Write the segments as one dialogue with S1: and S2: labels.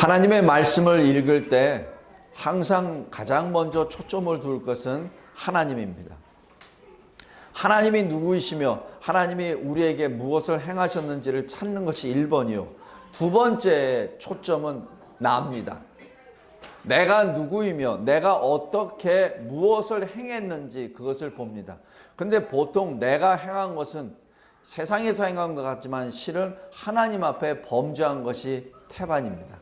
S1: 하나님의 말씀을 읽을 때 항상 가장 먼저 초점을 둘 것은 하나님입니다. 하나님이 누구이시며 하나님이 우리에게 무엇을 행하셨는지를 찾는 것이 1번이요. 두 번째 초점은 나입니다. 내가 누구이며 내가 어떻게 무엇을 행했는지 그것을 봅니다. 근데 보통 내가 행한 것은 세상에서 행한 것 같지만 실은 하나님 앞에 범죄한 것이 태반입니다.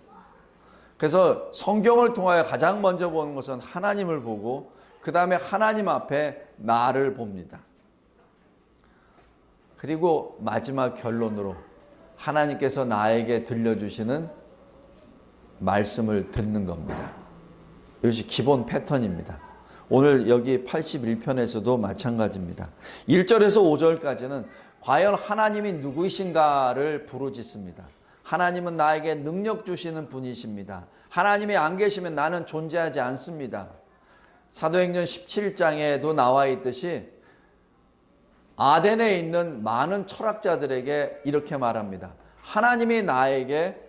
S1: 그래서 성경을 통하여 가장 먼저 보는 것은 하나님을 보고 그 다음에 하나님 앞에 나를 봅니다. 그리고 마지막 결론으로 하나님께서 나에게 들려주시는 말씀을 듣는 겁니다. 이것이 기본 패턴입니다. 오늘 여기 81편에서도 마찬가지입니다. 1절에서 5절까지는 과연 하나님이 누구이신가를 부르짖습니다. 하나님은 나에게 능력 주시는 분이십니다. 하나님이 안 계시면 나는 존재하지 않습니다. 사도행전 17장에도 나와 있듯이 아덴에 있는 많은 철학자들에게 이렇게 말합니다. 하나님이 나에게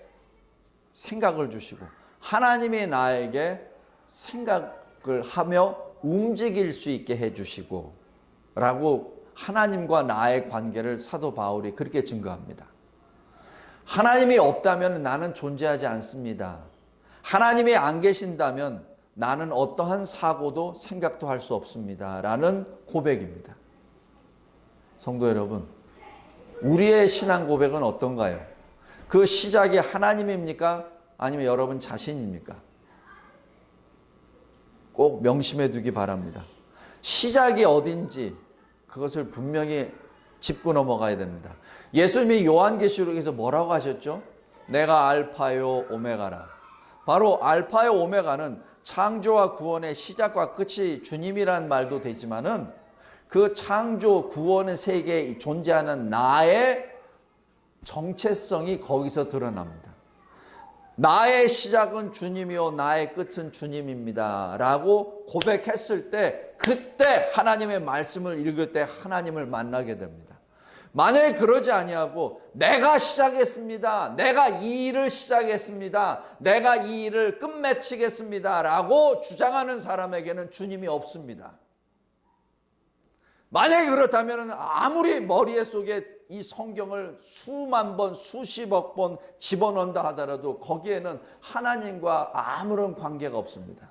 S1: 생각을 주시고 하나님이 나에게 생각을 하며 움직일 수 있게 해주시고 라고 하나님과 나의 관계를 사도 바울이 그렇게 증거합니다. 하나님이 없다면 나는 존재하지 않습니다. 하나님이 안 계신다면 나는 어떠한 사고도 생각도 할 수 없습니다. 라는 고백입니다. 성도 여러분, 우리의 신앙 고백은 어떤가요? 그 시작이 하나님입니까? 아니면 여러분 자신입니까? 꼭 명심해 두기 바랍니다. 시작이 어딘지 그것을 분명히 짚고 넘어가야 됩니다. 예수님이 요한계시록에서 뭐라고 하셨죠? 내가 알파요 오메가라. 바로 알파요 오메가는 창조와 구원의 시작과 끝이 주님이란 말도 되지만은 그 창조 구원의 세계에 존재하는 나의 정체성이 거기서 드러납니다. 나의 시작은 주님이요 나의 끝은 주님입니다 라고 고백했을 때 그때 하나님의 말씀을 읽을 때 하나님을 만나게 됩니다. 만약에 그러지 아니하고 내가 시작했습니다. 내가 이 일을 시작했습니다. 내가 이 일을 끝맺히겠습니다 라고 주장하는 사람에게는 주님이 없습니다. 만약에 그렇다면 아무리 머리에 속에 이 성경을 수만 번, 수십억 번 집어넣는다 하더라도 거기에는 하나님과 아무런 관계가 없습니다.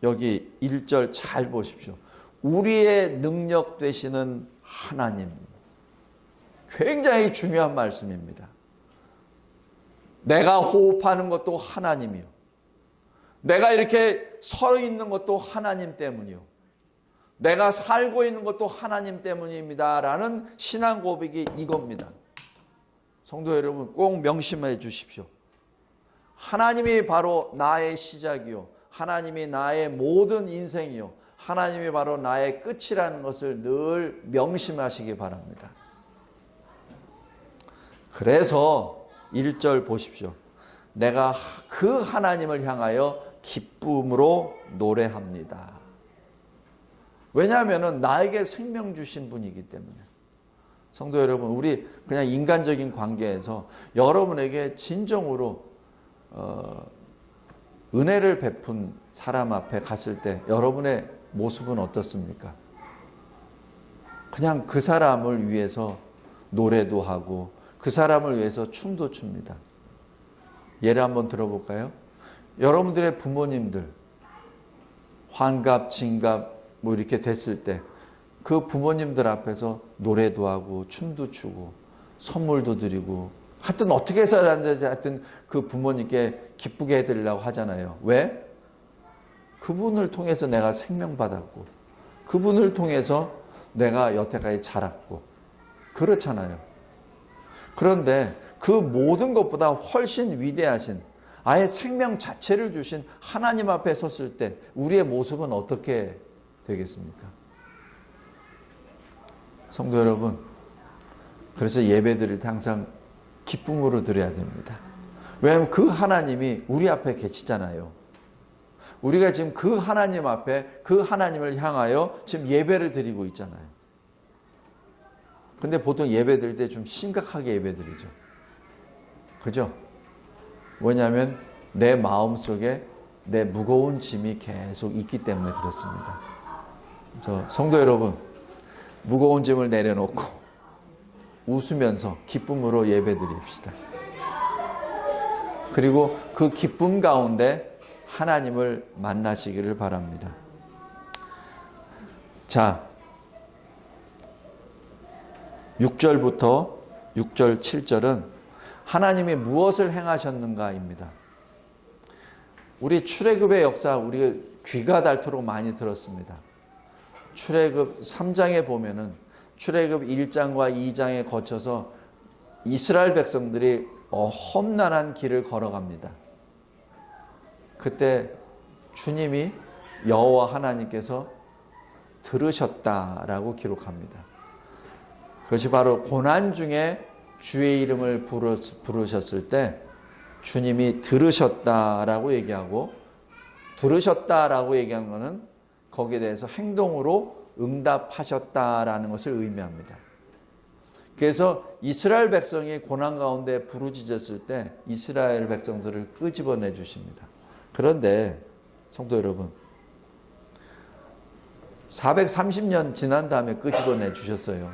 S1: 여기 1절 잘 보십시오. 우리의 능력 되시는 하나님. 굉장히 중요한 말씀입니다. 내가 호흡하는 것도 하나님이요. 내가 이렇게 서 있는 것도 하나님 때문이요. 내가 살고 있는 것도 하나님 때문입니다. 라는 신앙 고백이 이겁니다. 성도 여러분 꼭 명심해 주십시오. 하나님이 바로 나의 시작이요. 하나님이 나의 모든 인생이요. 하나님이 바로 나의 끝이라는 것을 늘 명심하시기 바랍니다. 그래서 1절 보십시오. 내가 그 하나님을 향하여 기쁨으로 노래합니다. 왜냐하면 나에게 생명 주신 분이기 때문에. 성도 여러분, 우리 그냥 인간적인 관계에서 여러분에게 진정으로 은혜를 베푼 사람 앞에 갔을 때 여러분의 모습은 어떻습니까? 그냥 그 사람을 위해서 노래도 하고 그 사람을 위해서 춤도 춥니다. 예를 한번 들어볼까요? 여러분들의 부모님들 환갑, 진갑 뭐 이렇게 됐을 때 그 부모님들 앞에서 노래도 하고 춤도 추고 선물도 드리고 하여튼 어떻게 해서라든지 하여튼 그 부모님께 기쁘게 해드리려고 하잖아요. 왜? 그분을 통해서 내가 생명 받았고 그분을 통해서 내가 여태까지 자랐고 그렇잖아요. 그런데 그 모든 것보다 훨씬 위대하신 아예 생명 자체를 주신 하나님 앞에 섰을 때 우리의 모습은 어떻게 되겠습니까? 성도 여러분, 그래서 예배 드릴 때 항상 기쁨으로 드려야 됩니다. 왜냐하면 그 하나님이 우리 앞에 계시잖아요. 우리가 지금 그 하나님 앞에 그 하나님을 향하여 지금 예배를 드리고 있잖아요. 근데 보통 예배 드릴 때 좀 심각하게 예배 드리죠. 그죠? 왜냐하면 내 마음속에 내 무거운 짐이 계속 있기 때문에 그렇습니다. 성도 여러분, 무거운 짐을 내려놓고 웃으면서 기쁨으로 예배드립시다. 그리고 그 기쁨 가운데 하나님을 만나시기를 바랍니다. 자, 6절부터 6절, 7절은 하나님이 무엇을 행하셨는가입니다. 우리 출애굽의 역사 우리 귀가 닳도록 많이 들었습니다. 출애굽 3장에 보면은 출애굽 1장과 2장에 거쳐서 이스라엘 백성들이 험난한 길을 걸어갑니다. 그때 주님이 여호와 하나님께서 들으셨다라고 기록합니다. 그것이 바로 고난 중에 주의 이름을 부르셨을 때 주님이 들으셨다라고 얘기하고, 들으셨다라고 얘기한 것은 거기에 대해서 행동으로 응답하셨다라는 것을 의미합니다. 그래서 이스라엘 백성이 고난 가운데 부르짖었을 때 이스라엘 백성들을 끄집어내 주십니다. 그런데 성도 여러분, 430년 지난 다음에 끄집어내 주셨어요.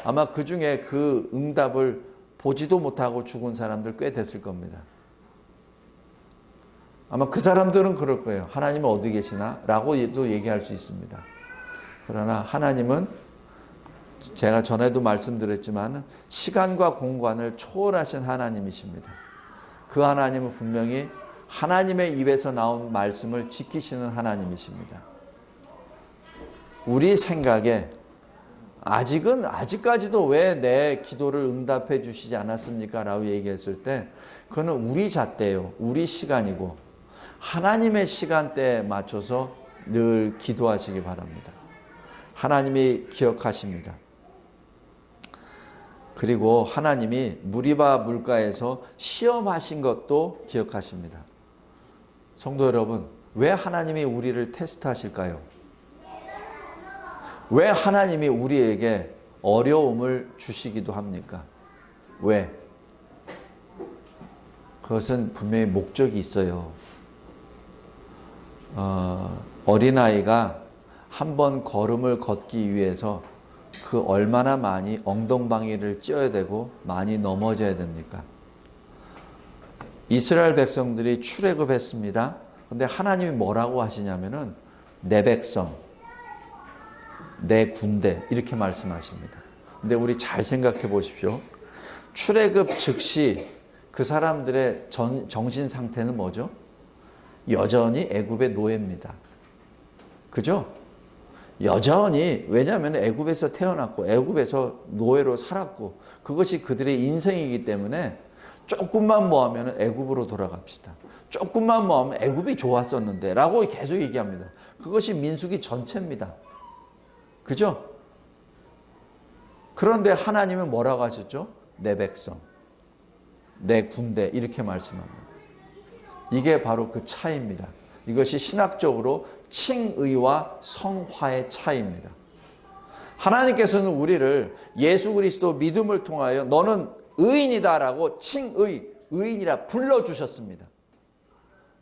S1: 아마 그 중에 그 응답을 보지도 못하고 죽은 사람들 꽤 됐을 겁니다. 아마 그 사람들은 그럴 거예요. 하나님은 어디 계시나? 라고도 얘기할 수 있습니다. 그러나 하나님은 제가 전에도 말씀드렸지만 시간과 공간을 초월하신 하나님이십니다. 그 하나님은 분명히 하나님의 입에서 나온 말씀을 지키시는 하나님이십니다. 우리 생각에 아직까지도 왜 내 기도를 응답해 주시지 않았습니까? 라고 얘기했을 때 그거는 우리 잣대요. 우리 시간이고 하나님의 시간대에 맞춰서 늘 기도하시기 바랍니다. 하나님이 기억하십니다. 그리고 하나님이 무리바 물가에서 시험하신 것도 기억하십니다. 성도 여러분, 왜 하나님이 우리를 테스트하실까요? 왜 하나님이 우리에게 어려움을 주시기도 합니까? 왜? 그것은 분명히 목적이 있어요. 어린아이가 한 번 걸음을 걷기 위해서 그 얼마나 많이 엉덩방이를 찧어야 되고 많이 넘어져야 됩니까? 이스라엘 백성들이 출애굽했습니다. 그런데 하나님이 뭐라고 하시냐면은 내 백성, 내 군대 이렇게 말씀하십니다. 근데 우리 잘 생각해 보십시오. 출애굽 즉시 그 사람들의 정신 상태는 뭐죠? 여전히 애굽의 노예입니다. 그죠? 여전히, 왜냐하면 애굽에서 태어났고 애굽에서 노예로 살았고 그것이 그들의 인생이기 때문에 조금만 뭐 하면 애굽으로 돌아갑시다. 조금만 뭐 하면 애굽이 좋았었는데 라고 계속 얘기합니다. 그것이 민수기 전체입니다. 그죠? 그런데 하나님은 뭐라고 하셨죠? 내 백성, 내 군대 이렇게 말씀합니다. 이게 바로 그 차이입니다. 이것이 신학적으로 칭의와 성화의 차이입니다. 하나님께서는 우리를 예수 그리스도 믿음을 통하여 너는 의인이다라고 의인이라 불러주셨습니다.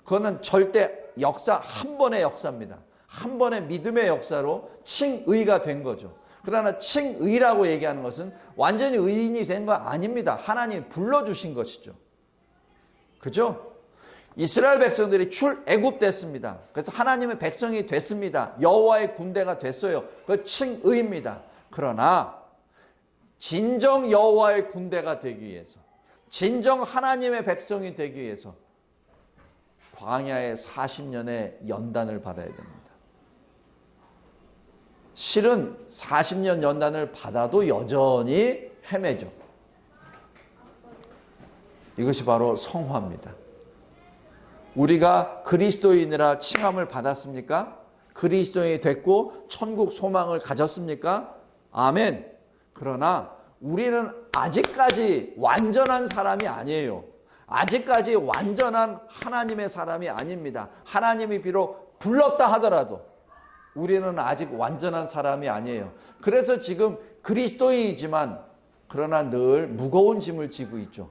S1: 그거는 절대 역사 한 번의 역사입니다. 한 번의 믿음의 역사로 칭의가 된 거죠. 그러나 칭의라고 얘기하는 것은 완전히 의인이 된 거 아닙니다. 하나님이 불러주신 것이죠. 그죠? 이스라엘 백성들이 출애굽됐습니다. 그래서 하나님의 백성이 됐습니다. 여호와의 군대가 됐어요. 그 칭의입니다. 그러나 진정 여호와의 군대가 되기 위해서, 진정 하나님의 백성이 되기 위해서 광야의 40년의 연단을 받아야 됩니다. 실은 40년 연단을 받아도 여전히 헤매죠. 이것이 바로 성화입니다. 우리가 그리스도인이라 칭함을 받았습니까? 그리스도인이 됐고 천국 소망을 가졌습니까? 아멘. 그러나 우리는 아직까지 완전한 사람이 아니에요. 아직까지 완전한 하나님의 사람이 아닙니다. 하나님이 비록 불렀다 하더라도 우리는 아직 완전한 사람이 아니에요. 그래서 지금 그리스도인이지만 그러나 늘 무거운 짐을 지고 있죠.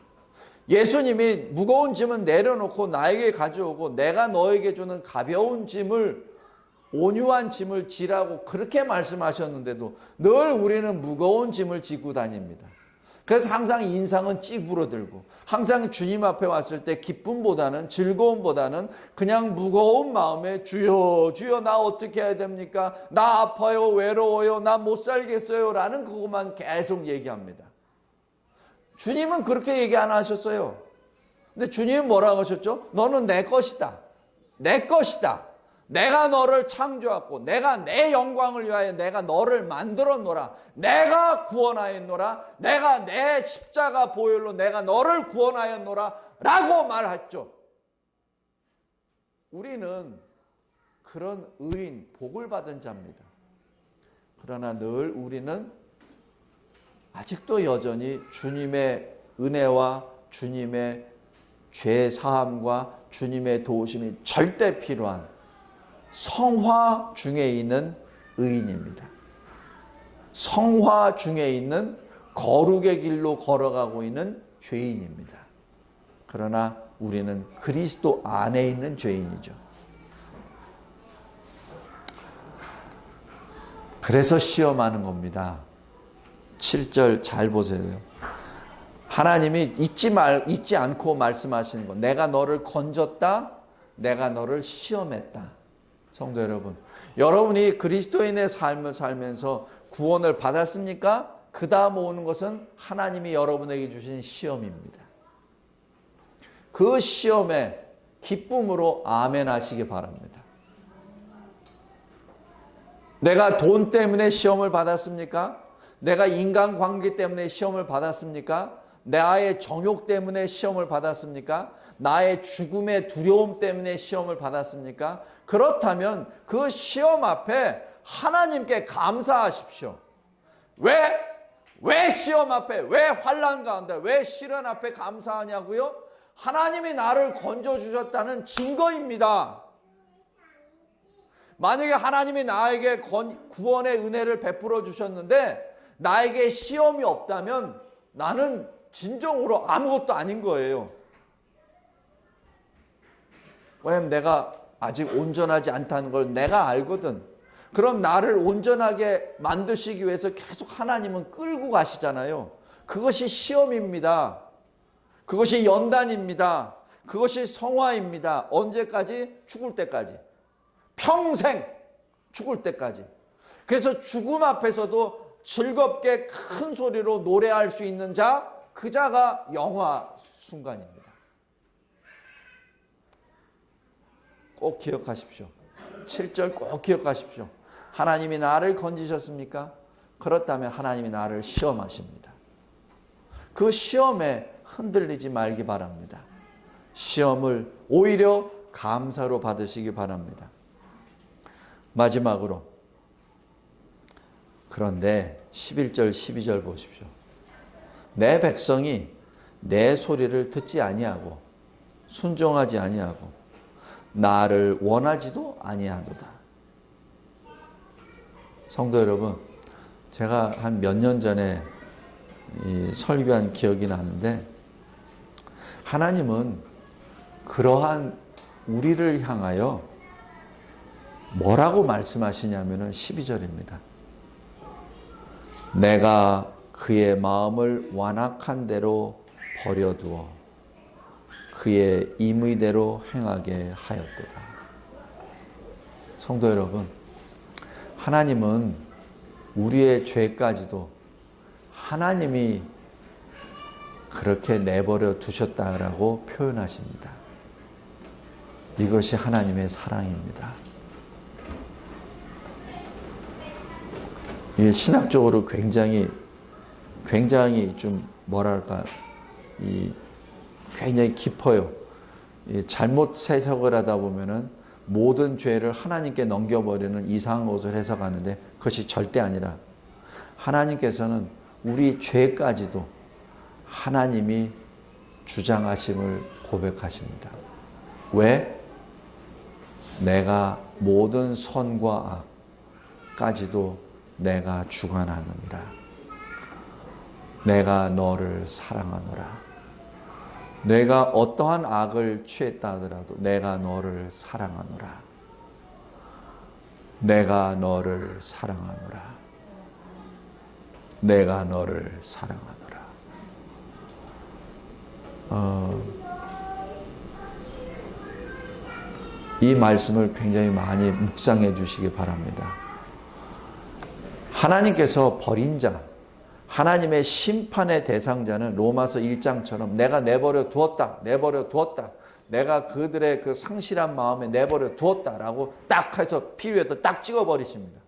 S1: 예수님이 무거운 짐은 내려놓고 나에게 가져오고 내가 너에게 주는 가벼운 짐을, 온유한 짐을 지라고 그렇게 말씀하셨는데도 늘 우리는 무거운 짐을 지고 다닙니다. 그래서 항상 인상은 찌부러들고 항상 주님 앞에 왔을 때 기쁨보다는, 즐거움보다는 그냥 무거운 마음에 주여 주여 나 어떻게 해야 됩니까? 나 아파요, 외로워요, 나 못 살겠어요 라는 그것만 계속 얘기합니다. 주님은 그렇게 얘기 안 하셨어요. 근데 주님은 뭐라고 하셨죠? 너는 내 것이다. 내 것이다. 내가 너를 창조하고 내가 내 영광을 위하여 내가 너를 만들어 놓으라. 내가 구원하였노라. 내가 내 십자가 보혈로 내가 너를 구원하였노라 라고 말했죠. 우리는 그런 의인, 복을 받은 자입니다. 그러나 늘 우리는 아직도 여전히 주님의 은혜와 주님의 죄 사함과 주님의 도우심이 절대 필요한 성화 중에 있는 의인입니다. 성화 중에 있는 거룩의 길로 걸어가고 있는 죄인입니다. 그러나 우리는 그리스도 안에 있는 죄인이죠. 그래서 시험하는 겁니다. 7절 잘 보세요. 하나님이 잊지 않고 말씀하시는 거. 내가 너를 건졌다. 내가 너를 시험했다. 성도 여러분, 여러분이 그리스도인의 삶을 살면서 구원을 받았습니까? 그 다음 오는 것은 하나님이 여러분에게 주신 시험입니다. 그 시험에 기쁨으로 아멘 하시기 바랍니다. 내가 돈 때문에 시험을 받았습니까? 내가 인간관계 때문에 시험을 받았습니까? 나의 정욕 때문에 시험을 받았습니까? 나의 죽음의 두려움 때문에 시험을 받았습니까? 그렇다면 그 시험 앞에 하나님께 감사하십시오. 왜 시험 앞에, 왜 환난 가운데, 왜 시련 앞에 감사하냐고요? 하나님이 나를 건져주셨다는 증거입니다. 만약에 하나님이 나에게 구원의 은혜를 베풀어 주셨는데 나에게 시험이 없다면 나는 진정으로 아무것도 아닌 거예요. 왜냐면 내가 아직 온전하지 않다는 걸 내가 알거든. 그럼 나를 온전하게 만드시기 위해서 계속 하나님은 끌고 가시잖아요. 그것이 시험입니다. 그것이 연단입니다. 그것이 성화입니다. 언제까지? 죽을 때까지. 평생 죽을 때까지. 그래서 죽음 앞에서도 즐겁게 큰 소리로 노래할 수 있는 자, 그 자가 영화 순간입니다. 꼭 기억하십시오. 7절 꼭 기억하십시오. 하나님이 나를 건지셨습니까? 그렇다면 하나님이 나를 시험하십니다. 그 시험에 흔들리지 말기 바랍니다. 시험을 오히려 감사로 받으시기 바랍니다. 마지막으로, 그런데 11절 12절 보십시오. 내 백성이 내 소리를 듣지 아니하고 순종하지 아니하고 나를 원하지도 아니하도다. 성도 여러분, 제가 한 몇 년 전에 설교한 기억이 나는데, 하나님은 그러한 우리를 향하여 뭐라고 말씀하시냐면은 12절입니다. 내가 그의 마음을 완악한 대로 버려두어 그의 임의대로 행하게 하였도다. 성도 여러분, 하나님은 우리의 죄까지도 하나님이 그렇게 내버려 두셨다라고 표현하십니다. 이것이 하나님의 사랑입니다. 이게 신학적으로 굉장히 좀 뭐랄까, 굉장히 깊어요. 잘못 해석을 하다 보면은 모든 죄를 하나님께 넘겨버리는 이상한 것을 해석하는데 그것이 절대 아니라, 하나님께서는 우리 죄까지도 하나님이 주장하심을 고백하십니다. 왜? 내가 모든 선과 악까지도 내가 주관하느니라. 내가 너를 사랑하노라. 내가 어떠한 악을 취했다 하더라도 내가 너를 사랑하노라. 내가 너를 사랑하노라. 내가 너를 사랑하노라. 이 말씀을 굉장히 많이 묵상해 주시기 바랍니다. 하나님께서 버린 자, 하나님의 심판의 대상자는 로마서 1장처럼 내가 내버려 두었다, 내버려 두었다. 내가 그들의 그 상실한 마음에 내버려 두었다라고 딱 해서 피로에다 딱 찍어버리십니다.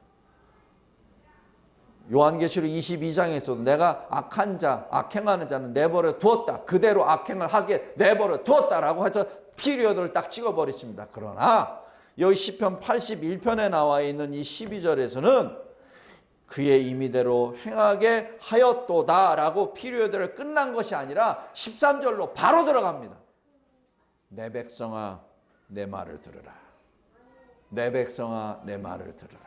S1: 요한계시록 22장에서도 내가 악한 자, 악행하는 자는 내버려 두었다. 그대로 악행을 하게 내버려 두었다라고 해서 피리어드를 딱 찍어버리십니다. 그러나 여기 시편 81편에 나와 있는 이 12절에서는 그의 임의대로 행하게 하였도다라고 피리어드를 끝난 것이 아니라 13절로 바로 들어갑니다. 내 백성아 내 말을 들으라. 내 백성아 내 말을 들으라.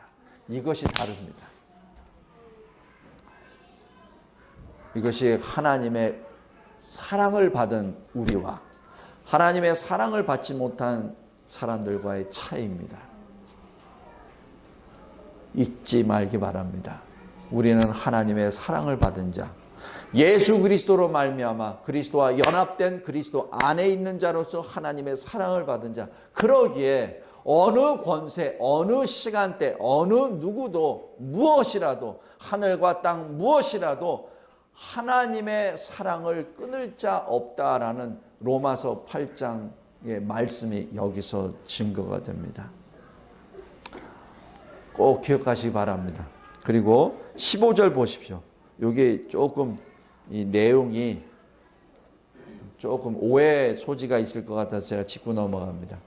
S1: 이것이 다릅니다. 이것이 하나님의 사랑을 받은 우리와 하나님의 사랑을 받지 못한 사람들과의 차이입니다. 잊지 말기 바랍니다. 우리는 하나님의 사랑을 받은 자, 예수 그리스도로 말미암아 그리스도와 연합된 그리스도 안에 있는 자로서 하나님의 사랑을 받은 자, 그러기에 어느 권세, 어느 시간대, 어느 누구도 무엇이라도 하늘과 땅 무엇이라도 하나님의 사랑을 끊을 자 없다라는 로마서 8장의 말씀이 여기서 증거가 됩니다. 꼭 기억하시기 바랍니다. 그리고 15절 보십시오. 여기 조금 이 내용이 조금 오해의 소지가 있을 것 같아서 제가 짚고 넘어갑니다.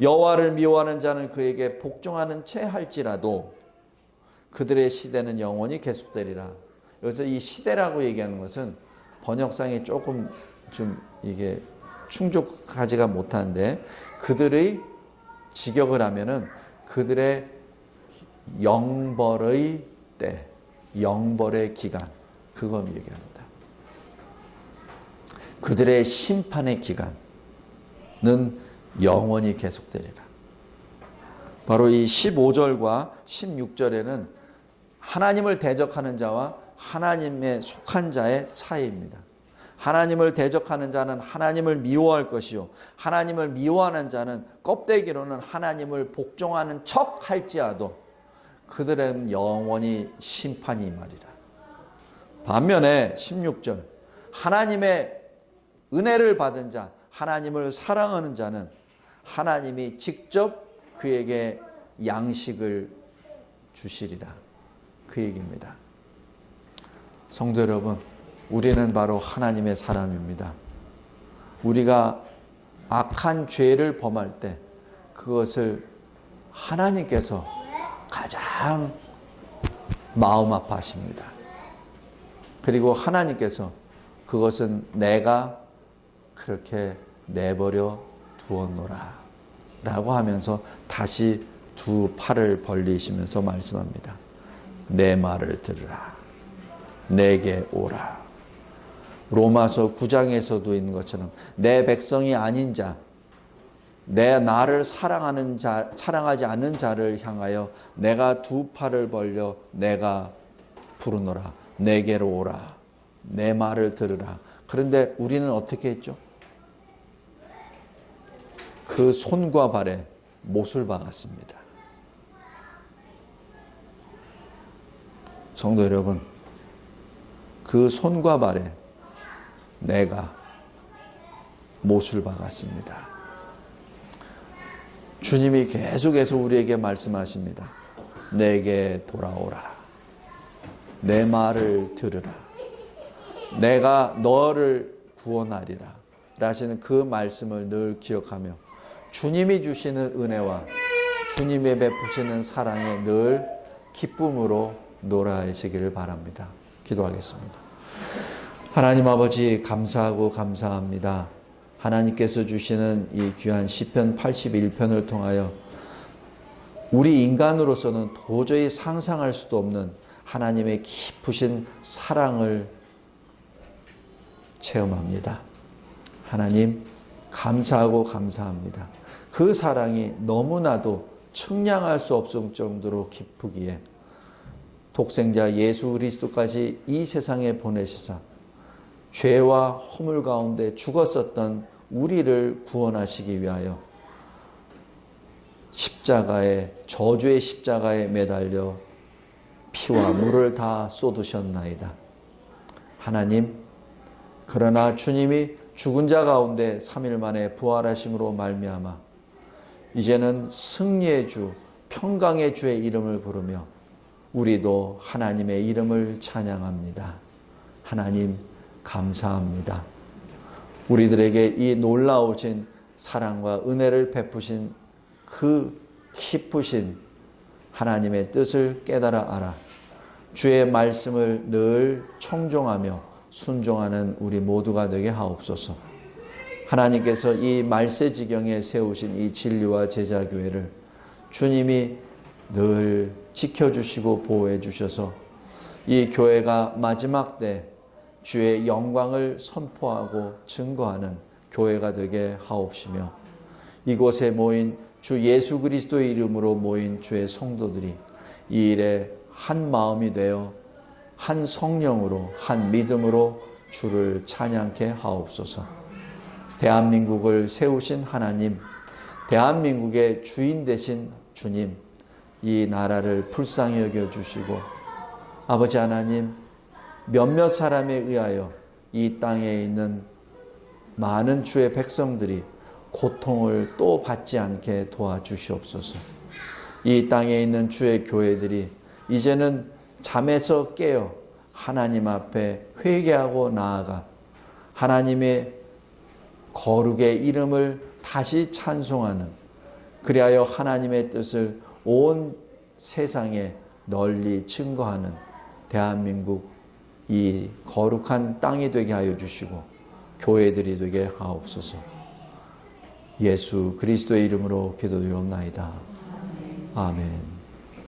S1: 여호와를 미워하는 자는 그에게 복종하는 채 할지라도 그들의 시대는 영원히 계속되리라. 여기서 이 시대라고 얘기하는 것은 번역상이 조금 좀 이게 충족하지가 못한데, 그들의 직역을 하면은 그들의 영벌의 때, 영벌의 기간, 그걸 얘기합니다. 그들의 심판의 기간은 영원히 계속되리라. 바로 이 15절과 16절에는 하나님을 대적하는 자와 하나님에 속한 자의 차이입니다. 하나님을 대적하는 자는 하나님을 미워할 것이요, 하나님을 미워하는 자는 껍데기로는 하나님을 복종하는 척 할지라도 그들은 영원히 심판이 임하리라. 반면에 16절, 하나님의 은혜를 받은 자, 하나님을 사랑하는 자는 하나님이 직접 그에게 양식을 주시리라. 그 얘기입니다. 성도 여러분, 우리는 바로 하나님의 사람입니다. 우리가 악한 죄를 범할 때 그것을 하나님께서 가장 마음 아파하십니다. 그리고 하나님께서 그것은 내가 그렇게 내버려 두었노라 라고 하면서 다시 두 팔을 벌리시면서 말씀합니다. 내 말을 들으라. 내게 오라. 로마서 9장에서도 있는 것처럼 내 백성이 아닌 자, 내 나를 사랑하는 자, 사랑하지 않는 자를 향하여 내가 두 팔을 벌려 내가 부르노라. 내게로 오라. 내 말을 들으라. 그런데 우리는 어떻게 했죠? 그 손과 발에 못을 박았습니다. 성도 여러분, 그 손과 발에 내가 못을 박았습니다. 주님이 계속해서 우리에게 말씀하십니다. 내게 돌아오라. 내 말을 들으라. 내가 너를 구원하리라. 라시는 그 말씀을 늘 기억하며 주님이 주시는 은혜와 주님이 베푸시는 사랑에 늘 기쁨으로 놀아시기를 바랍니다. 기도하겠습니다. 하나님 아버지, 감사하고 감사합니다. 하나님께서 주시는 이 귀한 시편 81편을 통하여 우리 인간으로서는 도저히 상상할 수도 없는 하나님의 깊으신 사랑을 체험합니다. 하나님 감사하고 감사합니다. 그 사랑이 너무나도 측량할 수 없을 정도로 깊으기에 독생자 예수 그리스도까지 이 세상에 보내시사 죄와 허물 가운데 죽었었던 우리를 구원하시기 위하여 저주의 십자가에 매달려 피와 물을 다 쏟으셨나이다. 하나님, 그러나 주님이 죽은 자 가운데 3일 만에 부활하심으로 말미암아 이제는 승리의 주, 평강의 주의 이름을 부르며 우리도 하나님의 이름을 찬양합니다. 하나님 감사합니다. 우리들에게 이 놀라우신 사랑과 은혜를 베푸신 그 깊으신 하나님의 뜻을 깨달아 알아 주의 말씀을 늘 청종하며 순종하는 우리 모두가 되게 하옵소서. 하나님께서 이 말세지경에 세우신 이 진리와 제자교회를 주님이 늘 지켜주시고 보호해 주셔서 이 교회가 마지막 때 주의 영광을 선포하고 증거하는 교회가 되게 하옵시며 이곳에 모인 주 예수 그리스도의 이름으로 모인 주의 성도들이 이 일에 한 마음이 되어 한 성령으로 한 믿음으로 주를 찬양케 하옵소서. 대한민국을 세우신 하나님, 대한민국의 주인 되신 주님, 이 나라를 불쌍히 여겨주시고 아버지 하나님, 몇몇 사람에 의하여 이 땅에 있는 많은 주의 백성들이 고통을 또 받지 않게 도와주시옵소서. 이 땅에 있는 주의 교회들이 이제는 잠에서 깨어 하나님 앞에 회개하고 나아가 하나님의 거룩의 이름을 다시 찬송하는, 그리하여 하나님의 뜻을 온 세상에 널리 증거하는 대한민국 이 거룩한 땅이 되게 하여 주시고 교회들이 되게 하옵소서. 예수 그리스도의 이름으로 기도드리옵나이다. 아멘.